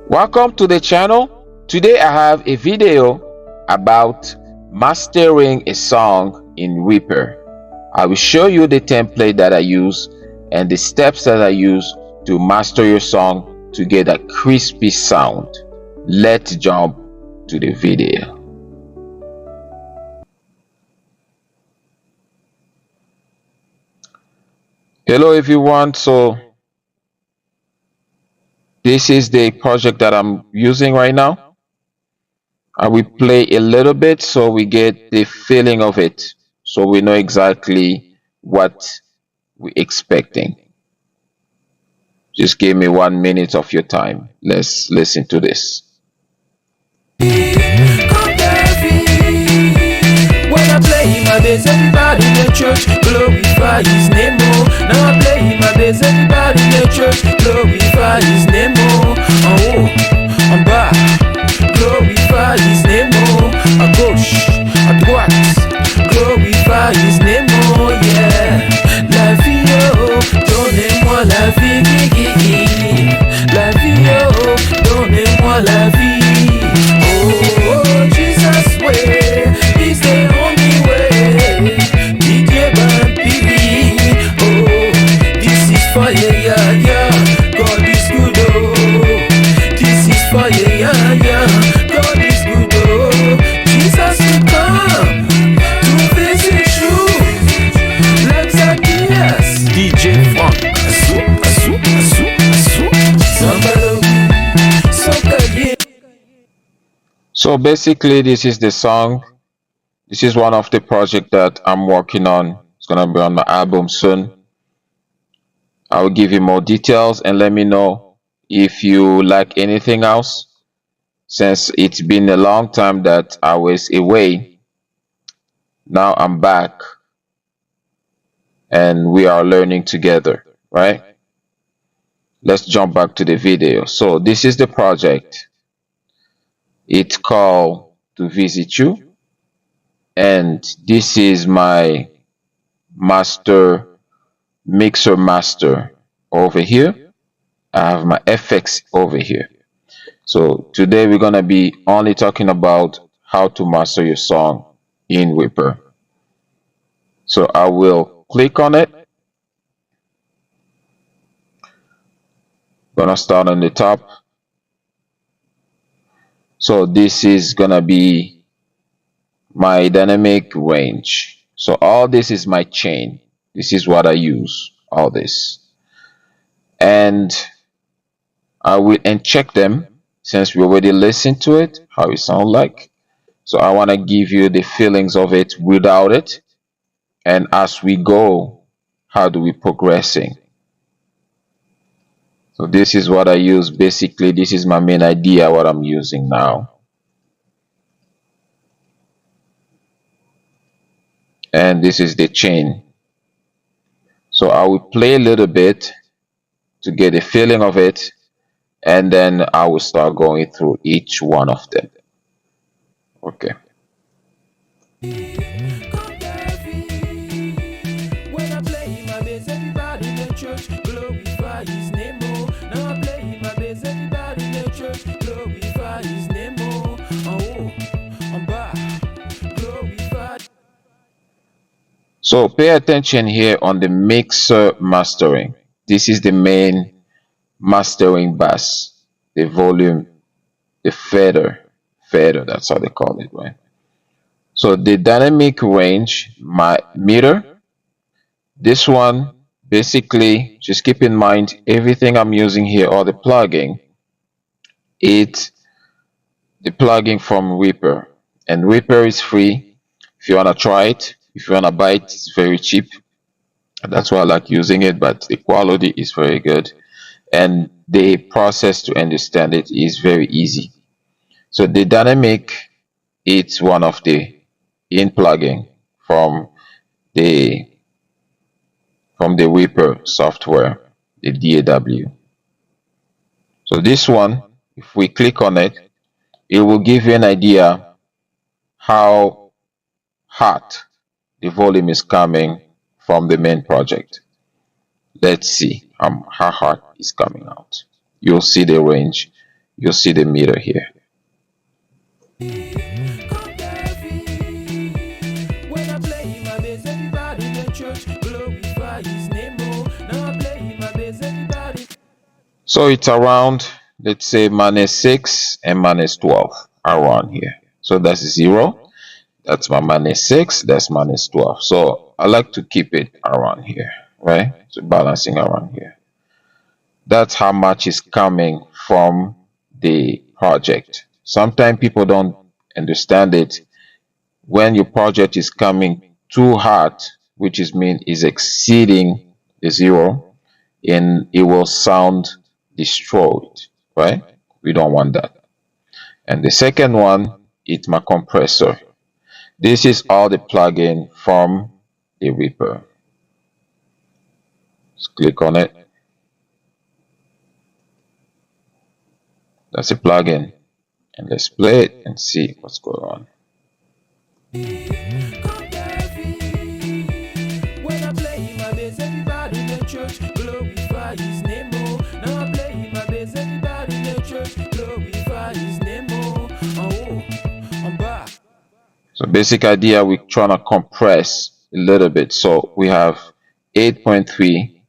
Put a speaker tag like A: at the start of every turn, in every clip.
A: Welcome to the channel. Today I have a video about mastering a song in Reaper. I will show you the template that I use and the steps that I use to master your song to get a crispy sound. Let's jump to the video. Hello everyone. So this is the project that I'm using right now. I will play a little bit so we get the feeling of it, so we know exactly what we're expecting. Just give me 1 minute of your time. Let's listen to this.
B: When I play my bass, everybody in the church glorify his name. Now I play my bass, everybody in the church glorify his name. Oh, I'm back, glorify his name. À gauche, à droite, glorify his name. Oh yeah, la vie, oh, donnez-moi la vie, la vie, oh, donnez-moi la vie. Oh, Jesus way, he's the only way. Didier, Bampili, oh, this is fire, yeah, yeah. God is good, oh, this is fire, yeah, yeah. God is good, oh, Jesus will come to visit you. Like Zacchaeus, DJ Frank,
A: So basically this is the song. This is one of the projects that I'm working on. It's gonna be on my album soon. I will give you more details and let me know if you like anything else, since it's been a long time that I was away. Now I'm back and we are learning together, right? Let's jump back to the video. So this is the project. It's called To Visit You, and this is my mixer master over here. I have my FX over here. So today we're gonna be only talking about how to master your song in Reaper. So I will click on it. Gonna start on the top. So this is gonna be my dynamic range. So all this is my chain. This is what I use, all this. And I will check them since we already listened to it, how it sounds like. So I want to give you the feelings of it without it. And as we go, how do we progressing? So this is what I use. Basically, this is my main idea, what I'm using now. And this is the chain. So I will play a little bit to get a feeling of it, and then I will start going through each one of them. Okay.
B: When I play my bass, everybody in the church glorify his name. Now I play my bass, everybody in the church glorify his name. Oh, I'm back, glorify.
A: So pay attention here on the mixer mastering. This is the main mastering bass, the volume, the fader, that's how they call it, right? So the dynamic range, my meter, this one, basically, just keep in mind everything I'm using here, or the plugin, it's the plugin from Reaper, and Reaper is free. If you want to try it, if you want to buy it, it's very cheap. That's why I like using it, but the quality is very good and the process to understand it is very easy. So the dynamic, it's one of the in plugin from the Reaper software, the DAW. So this one, if we click on it, it will give you an idea how hot the volume is coming from the main project. Let's see how hot it's coming out. You'll see the range you'll see the meter here.
B: When I play my bass, everybody in the church glorify his name. Oh, now I play my bass, everybody.
A: So it's around, let's say, -6 and -12 around here. So that's 0. That's my -6. That's -12. So I like to keep it around here, right? So balancing around here. That's how much is coming from the project. Sometimes people don't understand it. When your project is coming too hot, which is exceeding the 0, and it will sound destroyed, right? We don't want that. And the second one is my compressor. This is all the plugin from the Reaper. Just click on it. That's a plugin, and let's play it and see what's going on.
B: When I play my bass, everybody in the church glorify his name. Oh, now I play my bass, everybody in the church glorify his name. Oh, I'm back.
A: So basic idea, we're trying to compress a little bit. So we have 8.3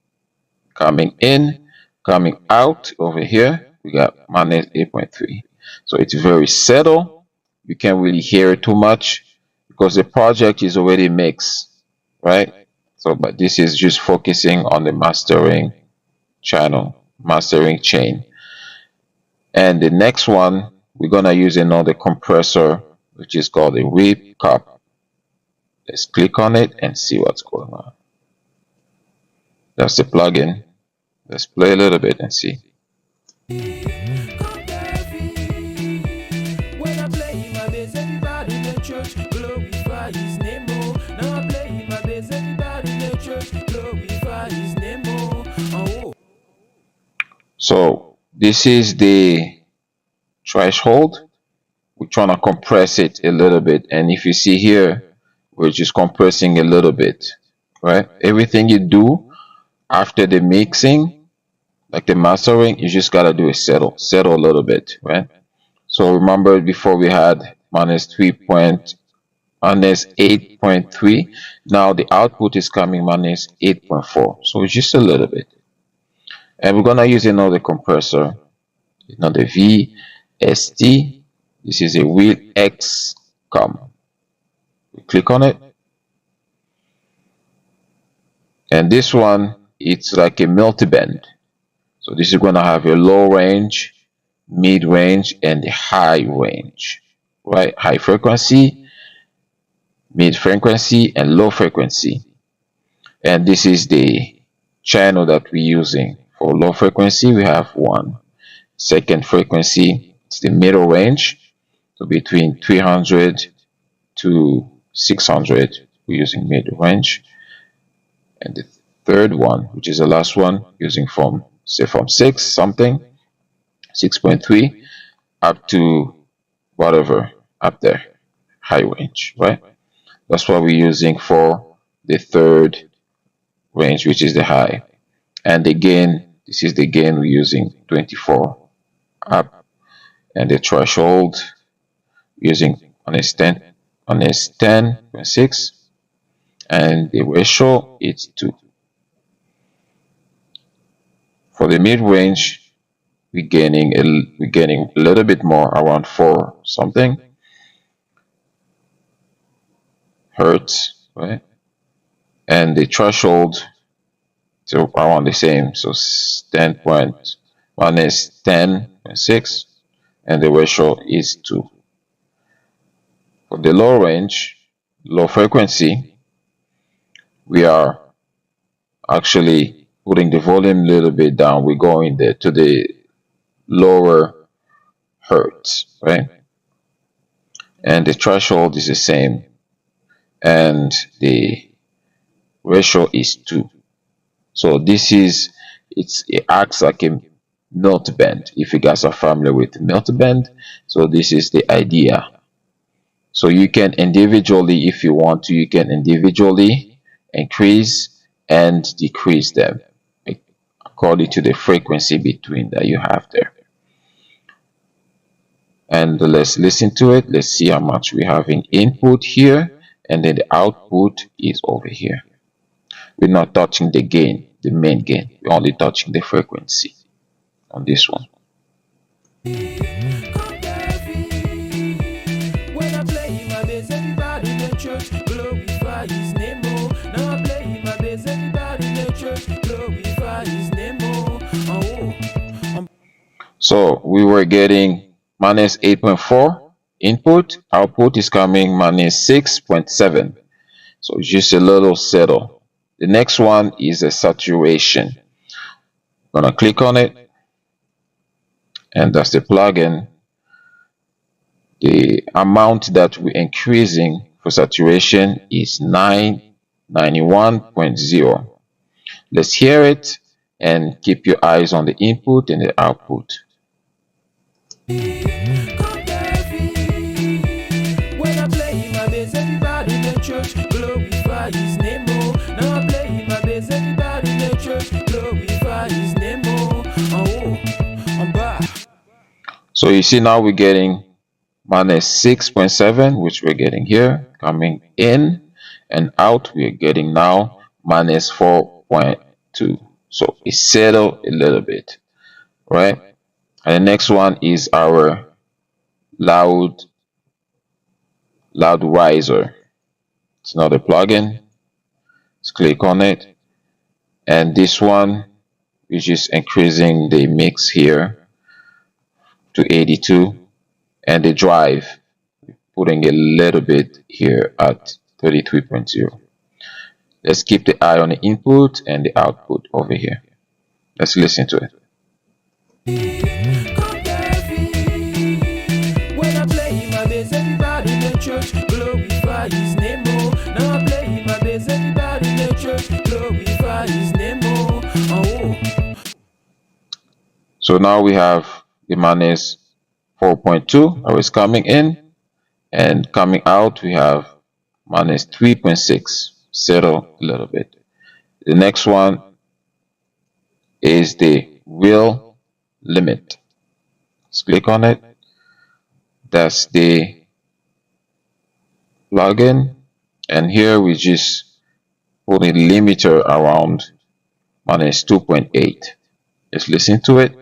A: coming in, coming out over here. We got -8.3. So it's very settled. You can't really hear it too much because the project is already mixed, right? So, but this is just focusing on the mastering channel, mastering chain. And the next one, we're gonna use another compressor, which is called a reaperdaw. Let's click on it and see what's going on. That's the plugin. Let's play a little bit and see.
B: When I play my bass, everybody in the church glorify his name. Oh, now I play my bass, everybody in the church glorify his name. Oh.
A: So this is the threshold. We're trying to compress it a little bit, and if you see here, we're just compressing a little bit, right? Everything you do after the mixing, like the mastering, you just gotta do is settle a little bit, right? So remember, before we had -8.3. Now the output is coming -8.4. So it's just a little bit. And we're gonna use another compressor, another VST. This is a wheel X com. We click on it, and this one, it's like a multiband. So this is gonna have a low range, mid range, and a high range, right? High frequency, mid frequency, and low frequency. And this is the channel that we're using. For low frequency, we have 1. Second frequency, it's the middle range. So between 300 to 600, we're using mid range. And the third one, which is the last one, using from 6 something, 6.3 up to whatever up there, high range, right? That's what we're using for the third range, which is the high. And the gain, this is the gain we're using, 24 up, and the threshold using on a 10.6, and the ratio is 2. For the mid range, we're gaining a little bit more, around 4 something hertz, right? And the threshold is around the same, so 10.6, and the ratio is 2. For the low range, low frequency, we are actually putting the volume a little bit down. We're going there to the lower hertz, right? And the threshold is the same, and the ratio is 2. So this is, it acts like a multiband, if you guys are familiar with multiband. So this is the idea. So you can individually, if you want to, you can individually increase and decrease them according to the frequency between that you have there. And let's listen to it. Let's see how much we have in input here, and then the output is over here. We're not touching the gain, the main gain. We're only touching the frequency on this one. So we were getting minus 8.4 input, output is coming minus 6.7. So just a little settle. The next one is a saturation. I'm gonna click on it, and that's the plugin. The amount that we're increasing for saturation is 991.0. Let's hear it and keep your eyes on the input and the output. So you see now we're getting minus 6.7, which we're getting here, coming in, and out we're getting now minus 4.2. So it settled a little bit, right? And the next one is our Loudweiser. It's not a plugin. Let's click on it, and this one is just increasing the mix here to 82, and the drive putting a little bit here at 33.0. Let's keep the eye on the input and the output over here. Let's listen to it. So now we have the minus 4.2 that is coming in, and coming out we have minus 3.6. Settle a little bit. The next one is the real limit. Let's click on it. That's the plugin, and here we just put a limiter around minus 2.8. Let's listen to it.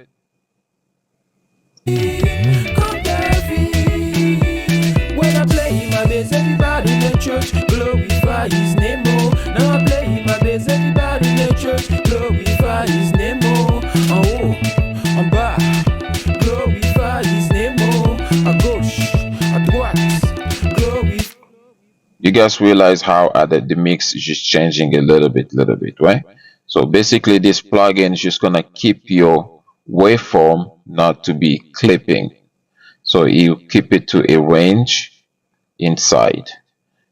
A: You guys realize how the mix is just changing a little bit, right? So basically this plugin is just gonna keep your waveform not to be clipping. So you keep it to a range inside.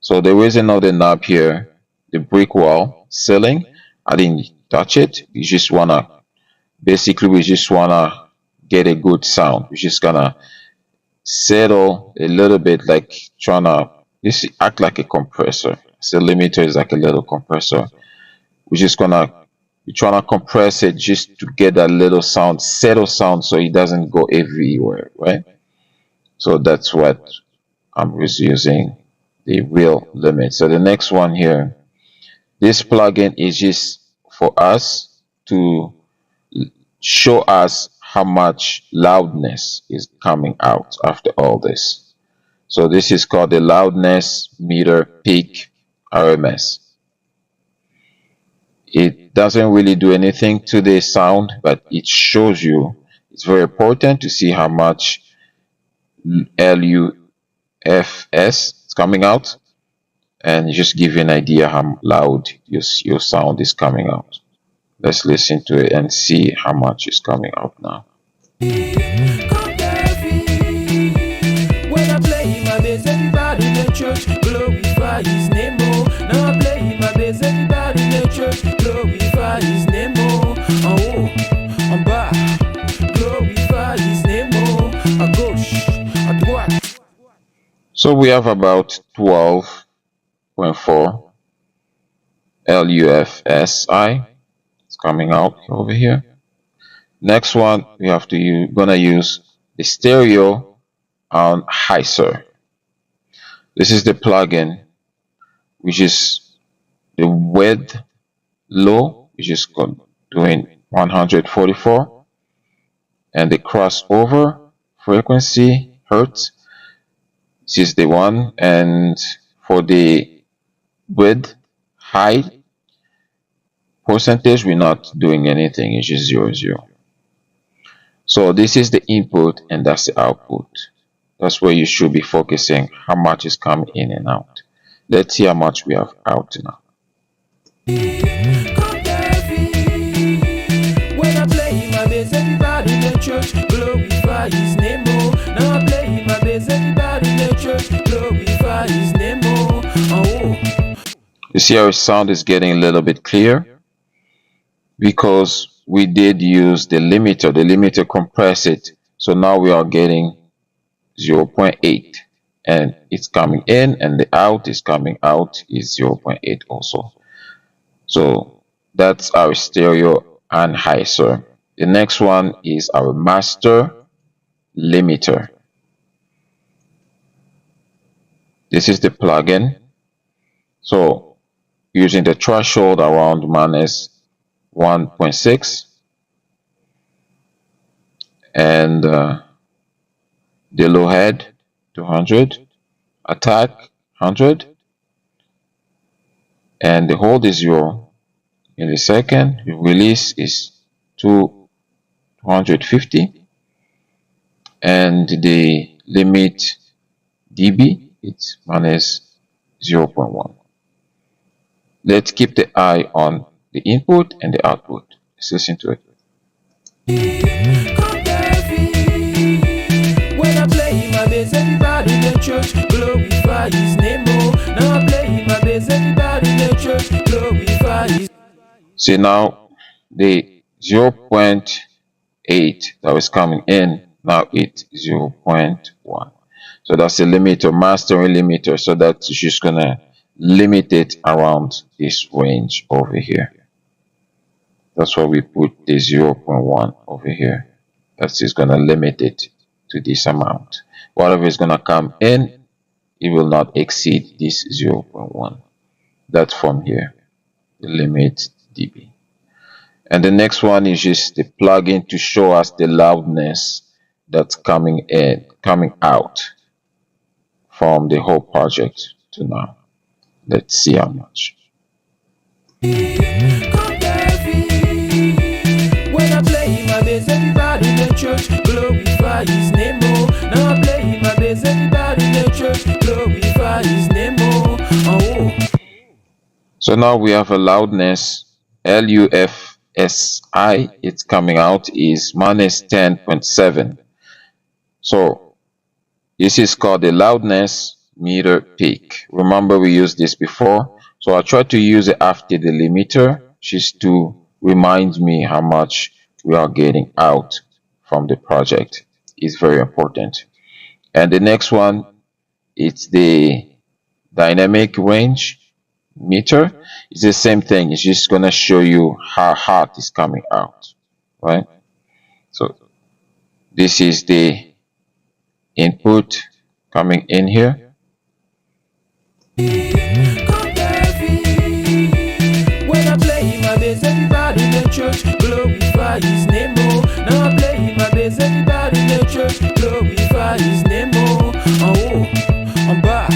A: So there is another knob here, the brick wall ceiling. I didn't touch it. You just wanna, basically we just wanna get a good sound. We're just gonna settle a little bit, like trying to, this act like a compressor. So limiter is like a little compressor. We're just gonna, we're trying to compress it just to get that little sound, settle sound, so it doesn't go everywhere, right? So that's what I'm just using, the real limit. So the next one here, this plugin is just for us to show us how much loudness is coming out after all this. So this is called the loudness meter peak RMS. It doesn't really do anything to the sound, but it shows you, it's very important to see how much LUFS is coming out, and just give you an idea how loud your sound is coming out. Let's listen to it and see how much is coming out now. So we have about 12.4 LUFSI. It's coming out over here. Next one, we have to gonna use the stereo iZotope. This is the plugin which is the width low, which is doing 144, and the crossover frequency hertz, this is the one, and for the width height percentage, we're not doing anything, it's just 0, 0. So this is the input and that's the output. That's where you should be focusing, how much is coming in and out. Let's see how much we have out now.
B: When I play my bass, everybody in the church glorify his name. Oh, now I play my bass, everybody in the church glorify his name. Oh,
A: you see how the sound is getting a little bit clear because we did use the limiter. The limiter compressed it, so now we are getting 0.8, and it's coming in, and the out is coming out is 0.8 also. So that's our stereo anhyzer. The next one is our master limiter. This is the plugin. So using the threshold around minus 1.6 and the low head 200, attack 100, and the hold is 0 millisecond. The release is 250, and the limit dB it's minus 0.1. Let's keep the eye on the input and the output. Let's listen to it.
B: when I play my bass, everybody in the church glorify his name. Oh, now I play my bass, everybody in the church glorify his.
A: See now the 0.8 that was coming in, now it's 0.1. So that's the limiter, mastering limiter. So that's just gonna limit it around this range over here. That's why we put the 0.1 over here. That's just gonna limit it to this amount. Whatever is gonna come in, it will not exceed this 0.1. That's from here, the limit dB. And the next one is just the plugin to show us the loudness that's coming in, coming out from the whole project to now. Let's see how much.
B: When I play my bass, everybody in the church glorify his name. Oh, now I play my bass, everybody in the church glorify his name. Oh.
A: So now we have a loudness, LUFSI, it's coming out is minus 10.7. So this is called the loudness meter peak. Remember we used this before, so I try to use it after the limiter just to remind me how much we are getting out from the project. It's very important. And the next one, it's the dynamic range meter. It's the same thing, it's just gonna show you how hot is coming out, right? So this is the input coming in here.
B: When I play my bass, everybody in the church glorify his name. Oh, now I play my bass, everybody in the church glorify his name. Oh, en bas,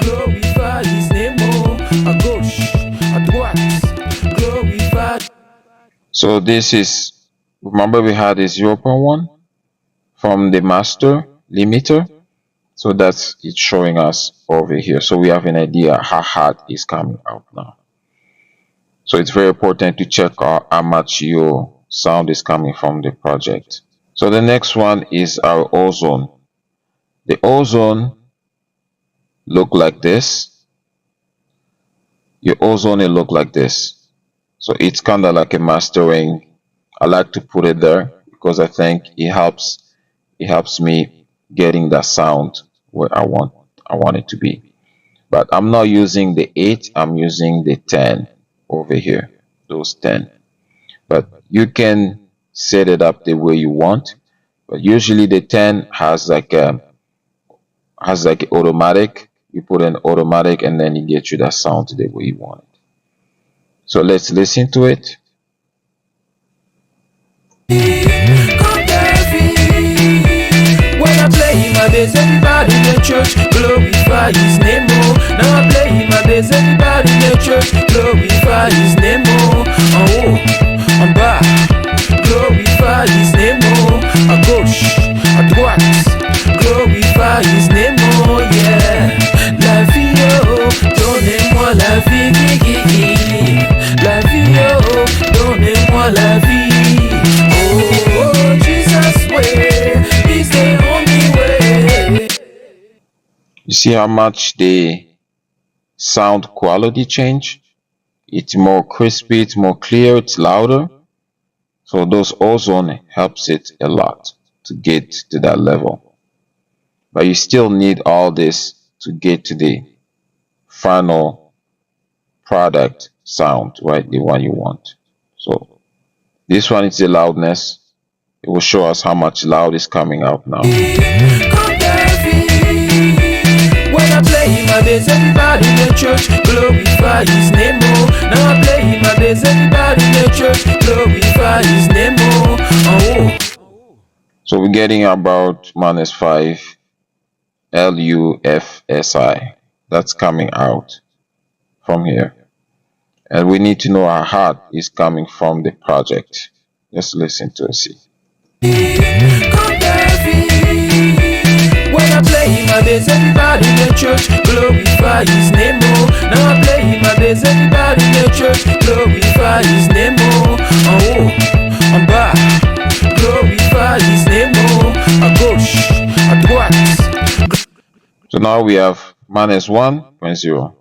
B: glorify his name. Oh, à gauche, à droite, glorify.
A: So this is, remember we had a 0.1 from the master limiter. So that's it's showing us over here. So we have an idea how hot is coming out now. So it's very important to check out how much your sound is coming from the project. So the next one is our ozone. The ozone look like this. Your ozone will look like this. So it's kind of like a mastering. I like to put it there because I think it helps me getting that sound where I want it to be. But I'm not using the 8, I'm using the 10 over here, those 10. But you can set it up the way you want, but usually the 10 has like has like automatic. You put in automatic and then it gets you that sound the way you want it. So let's listen to it.
B: When I play my bass, everybody in the church glorify his name, oh. Now I play my bass, everybody in the church glorify his name, oh. Oh, I'm back, glorify his name, oh. À gauche, à droite, glorify his name, oh, yeah. La vie, oh, donnez-moi la vie, la vie, oh, donnez-moi la vie, oh, Jesus way, is the only way.
A: You see how much the sound quality change? It's more crispy, it's more clear, it's louder. So those Ozone helps it a lot to get to that level. But you still need all this to get to the final product sound, right? The one you want. So this one is the loudness. It will show us how much loud is coming out now.
B: When I play my bass, everybody in the church glorify his name, oh. Now I play my bass, everybody in the church glorify his name, oh. Oh.
A: So we're getting about -5 LUFSI. That's coming out from here. And we need to know how hard is coming from the project. Let's listen to it, see.
B: When I play my bass, everybody in the church glorify his name, oh. Now I play my bass, everybody in the church glorify his name, oh. Oh, I'm back, glorify his name, oh. À gauche, à droite.
A: So now we have -1.0.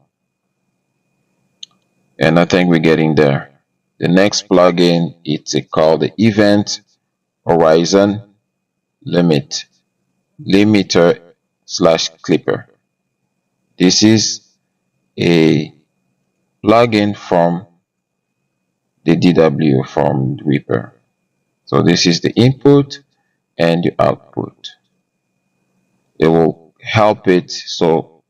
A: And I think we're getting there. The next plugin, it's called the Event Horizon Limiter / Clipper. This is a plugin from the DW from Reaper. So this is the input and the output. It will help it so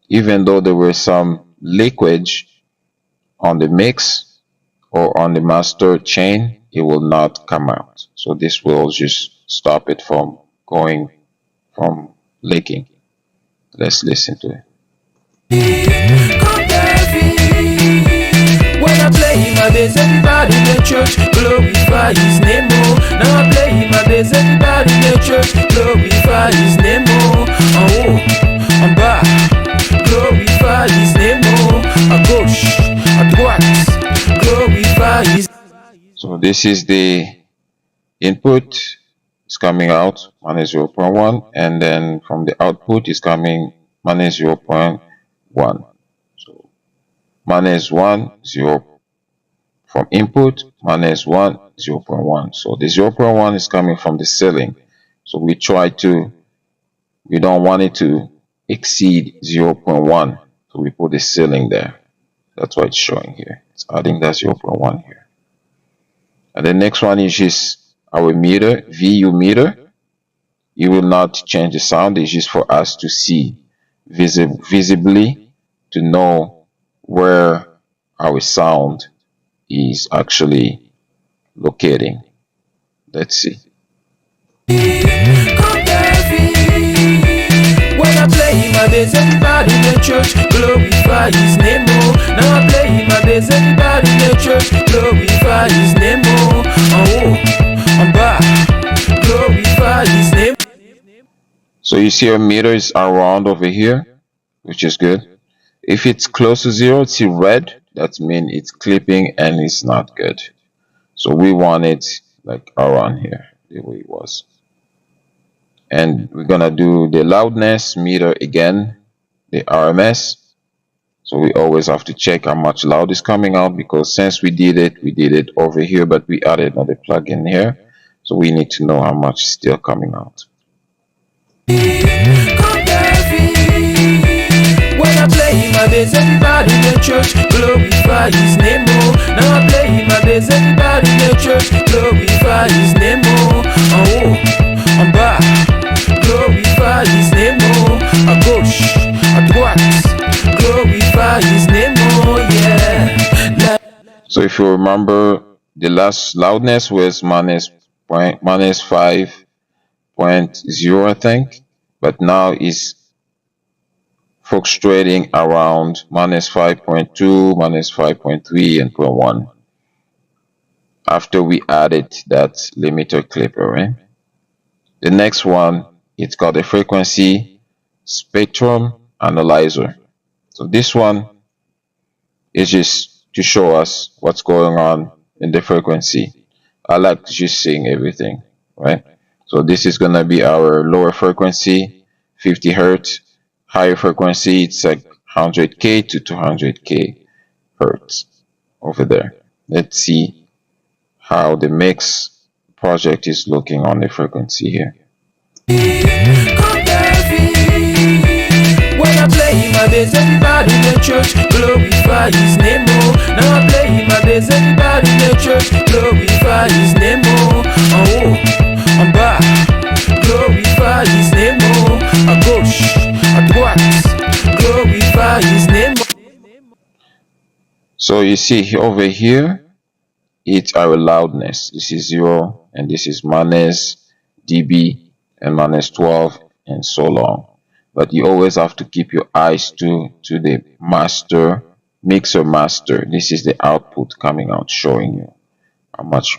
A: even though there were some leakage on the mix or on the master chain, it will not come out. So this will just stop it from leaking. Let's listen to it.
B: When I play my bass, everybody in the church glorify his name, oh. Now I play my bass, everybody in the church glorify his name, oh. Oh, I'm back, glorify his name, oh. À gauche, à droite, glorify his.
A: So this is the input. It's coming out -0.1, and then from the output is coming -0.1. So -1, 0 from input, -1, 0.1. So the 0.1 is coming from the ceiling. So we don't want it to exceed 0.1. So we put the ceiling there. That's what it's showing here. It's adding that 0.1 here. And the next one is just our meter, VU meter. It will not change the sound. It's just for us to see visibly, to know where our sound is actually locating. Let's see.
B: When I play my bass, everybody in the church glorify his name, oh. Now I play my bass, everybody in the church glorify his name, oh. Oh, I'm back, glorify his name.
A: So you see our meter is around over here, which is good. If it's close to 0, it's red. That means it's clipping and it's not good. So we want it like around here, the way it was. And we're gonna do the loudness meter again, the RMS. So we always have to check how much loud is coming out, because since we did it over here, but we added another plugin here. So we need to know how much is still coming out.
B: When I play my bass, everybody in the church glorify his name, oh. Now I play my bass, everybody in the church glorify his name, oh. Oh, I'm back, glorify his name, oh.
A: if you remember, the last loudness was minus 5.0, I think, but now is fluctuating around minus 5.2, minus 5.3, and 0.1 after we added that limiter clipper, right? The next one, it's called the frequency spectrum analyzer. So this one is just to show us what's going on in the frequency. I like just seeing everything, right? So this is gonna be our lower frequency, 50 hertz. Higher frequency, it's like 100k to 200k hertz over there. Let's see how the mix project is looking on the frequency here.
B: When I play my bass, everybody in the church glorify his name, oh. Now I play my bass, everybody in the church glorify his name, oh. Oh, I'm back, glorify his name, oh. À gauche, à droite, glorify his name.
A: So you see over here, it's our loudness. This is 0 and this is minus dB and minus 12 and so long. But you always have to keep your eyes to the master, mixer master. This is the output coming out, showing you how much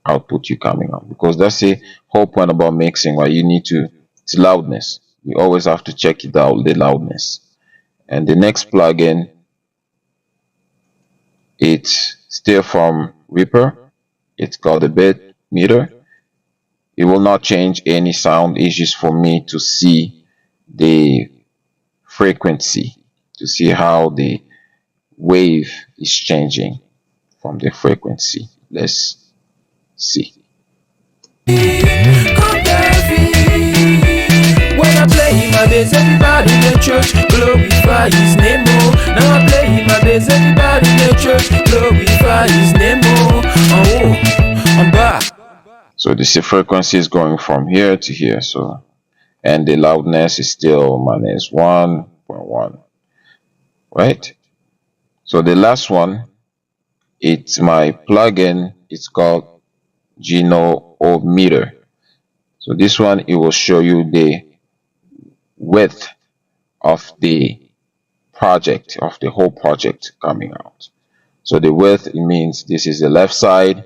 A: output you coming out, because that's the whole point about mixing, right? You need to, it's loudness. You always have to check it out, the loudness. And the next plugin, it's still from Reaper. It's called the bit meter. It will not change any sound. It's just for me to see the frequency, to see how the wave is changing from the frequency. Let's see.
B: When I play my bass, everybody in the church glorify his name, oh. Now I play my bass, everybody in the church glorify his name, oh. Oh, I'm back.
A: So this frequency is going from here to here. So, and the loudness is still minus 1.1, right? So the last one, it's my plugin. It's called Genometer. So this one, it will show you the width of the project, of the whole project coming out. So the width, it means this is the left side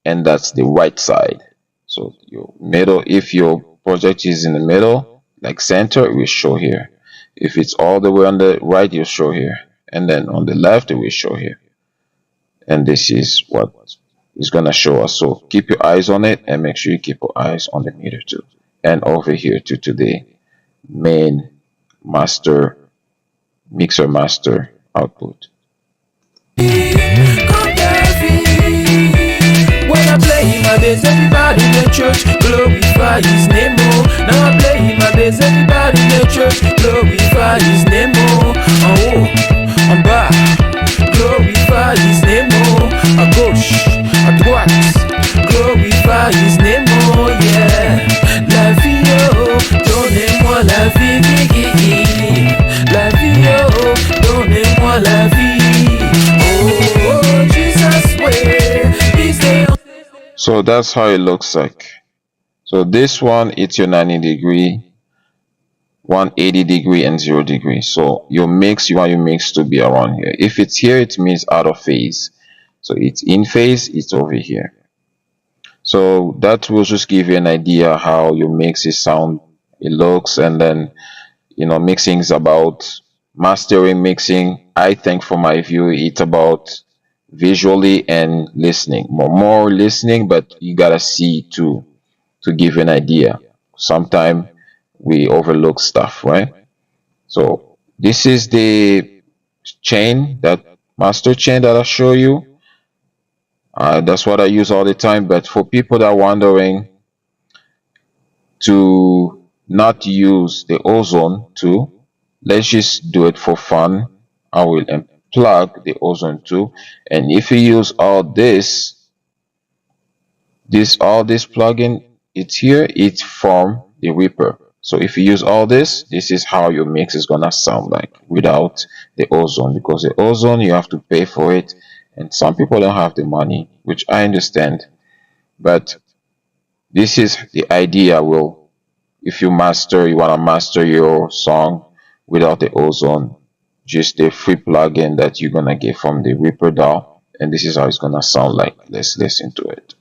A: and that's the right side. So your middle, if your project is in the middle, like center, it will show here. If it's all the way on the right, you'll show here, and then on the left it will show here. And this is what is gonna show us. So keep your eyes on it and make sure you keep your eyes on the meter too, and over here to the main master, mixer master output.
B: When I play my bass, everybody in the church glorify his name, oh. Now I play my bass, everybody in the church glorify his name, oh. Oh, I'm back, glorify his name, oh. À gauche, à droite, glorify his name, oh, yeah. La vie, oh, donnez-moi la vie, la vie, oh, donnez-moi la vie, oh, Jesus, way, he's there.
A: So that's how it looks like. So this one, it's your 90 degree, 180 degree, and 0 degree. So your mix, you want your mix to be around here. If it's here, it means out of phase. So it's in phase, it's over here. So that will just give you an idea how your mix is sound, it looks, and then, you know, mixing is about mastering, mixing. I think from my view, it's about visually and listening, more listening, but you gotta see to give you an idea. Sometimes we overlook stuff, right? So this is the chain, that master chain that I show you. That's what I use all the time. But for people that are wondering to not use the Ozone tool, let's just do it for fun. I will plug the Ozone tool, and if you use all this plugin, it's here, it's from the Reaper. So if you use all this is how your mix is gonna sound like without the Ozone, because the Ozone you have to pay for it, And some people don't have the money, which I understand. But this is the idea. Well, if you want to master your song without the Ozone, just a free plugin that you're gonna get from the reaperdaw, and this is how it's gonna sound like. Let's listen to it.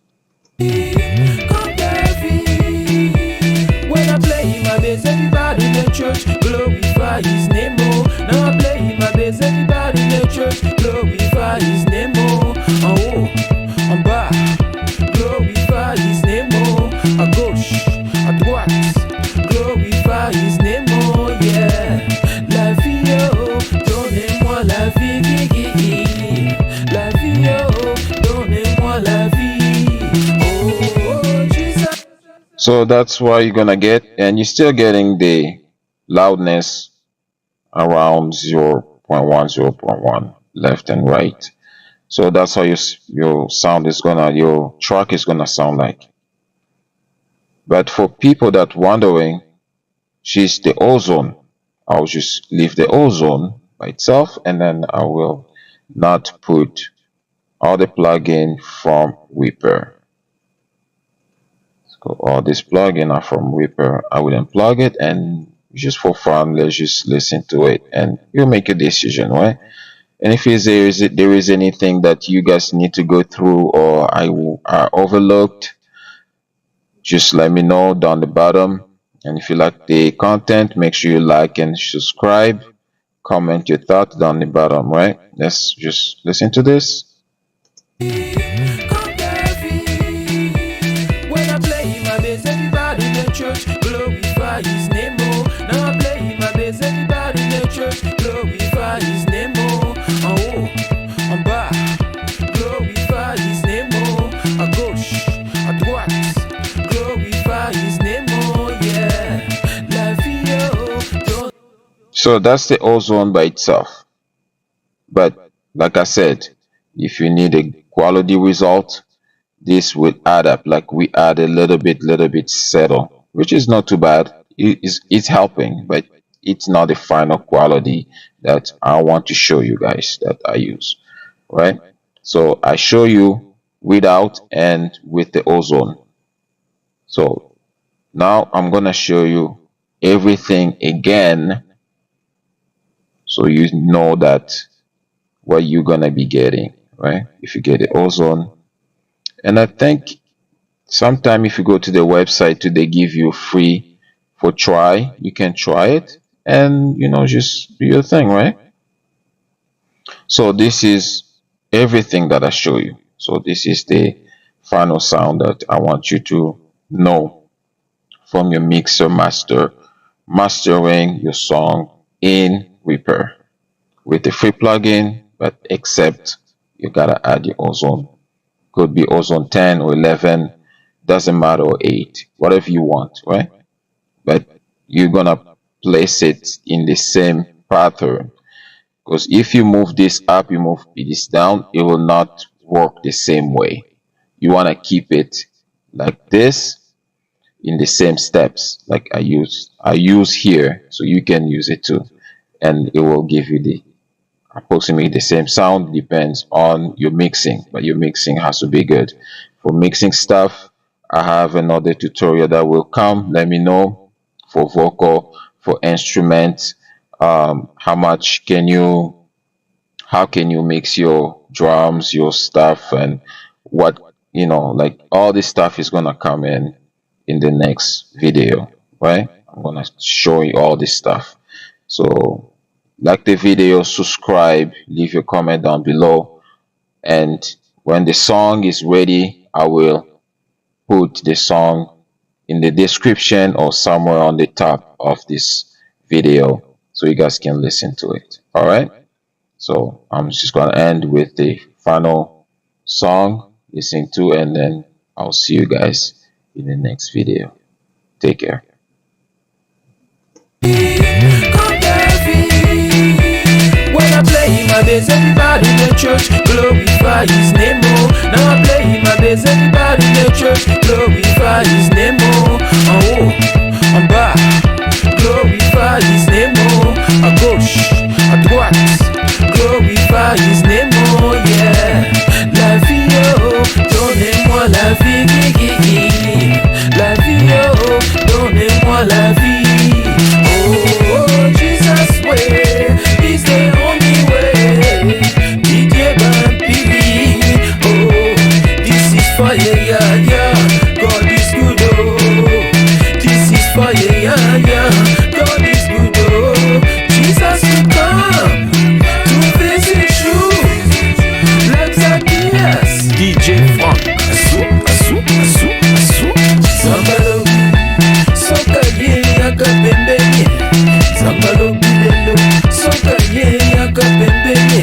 B: When I play my bass, everybody in the church glorify his name. Oh, now I play my bass, everybody in the church glorify his name. Oh, I'm back, glorify his name. Oh, à gauche, à droite, glorify his name. Oh, yeah. La vie, oh, donnez-moi la vie, la vie, oh, donnez-moi la vie. Oh, Jesus.
A: So that's what you're gonna get, and you're still getting the loudness around 0.1, 0.1 left and right. So that's how your sound is your track is gonna sound like. But for people that wondering, she's the Ozone. I'll just leave the Ozone by itself, and then I will not put all the plugin from Reaper. So all this plugin are from Reaper. I will unplug it, and just for fun, let's just listen to it, and you'll make a decision, right? And if there is anything that you guys need to go through or I overlooked, just let me know down the bottom. And if you like the content, make sure you like and subscribe. Comment your thoughts down the bottom, right? Let's just listen to this.
B: When I play my bass, everybody in the church glorify his name. Oh, now I play my bass, everybody in the church glorify his name. Oh, I'm back, glorify his name. Oh, à gauche, à droite, glorify his name. Oh, yeah. La vie, oh,
A: So that's the Ozone by itself. But like I said, if you need a quality result, this would add up. Like we add a little bit settle, which is not too bad. It's helping, but it's not the final quality that I want to show you guys that I use, right? So I show you without and with the Ozone. So now I'm gonna show you everything again, so you know that what you're gonna be getting, right? If you get the Ozone, and I think sometime if you go to the website too, they give you free for try. You can try it, and just do your thing, right? So this is everything that I show you. So this is the final sound that I want you to know from your mixer mastering your song in Reaper with the free plugin, but except you gotta add your Ozone. Could be Ozone 10 or 11, doesn't matter, or 8, whatever you want, right? But you're gonna place it in the same pattern, because if you move this up, you move this down, it will not work the same way. You want to keep it like this in the same steps like I use here, so you can use it too, and it will give you the approximately the same sound. Depends on your mixing, but your mixing has to be good. For mixing stuff, I have another tutorial that will come. Let me know. For vocal, for instruments, how can you mix your drums, your stuff, and what, like all this stuff is gonna come in the next video, right? I'm gonna show you all this stuff. So like the video, subscribe, leave your comment down below, and when the song is ready, I will put the song in the description or somewhere on the top of this video so you guys can listen to it. All right, so I'm just gonna end with the final song, listen to, and then I'll see you guys in the next video. Take care.
B: When I play my bass, everybody in the church glorify his name. Oh, now I play my bass, everybody in the church glorify his name. Oh, I'm back, glorify his name. Oh, à gauche, à droite, glorify his name. Oh, yeah. yaka pembeni Zangalo bilelo Soka ye yaka pembeni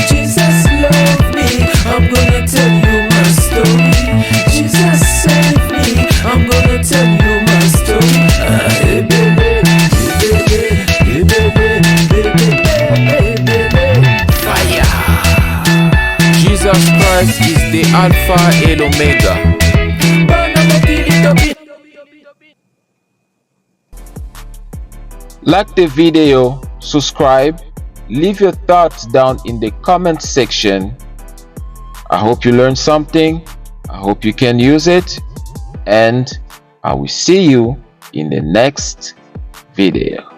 B: Jesus love me, I'm gonna tell you my story. Jesus save me, I'm gonna tell you my story. Hey baby, hey baby, hey baby, hey baby, fire. Jesus Christ is the Alpha and Omega.
A: Like the video, subscribe, leave your thoughts down in the comment section. I hope you learned something. I hope you can use it. And I will see you in the next video.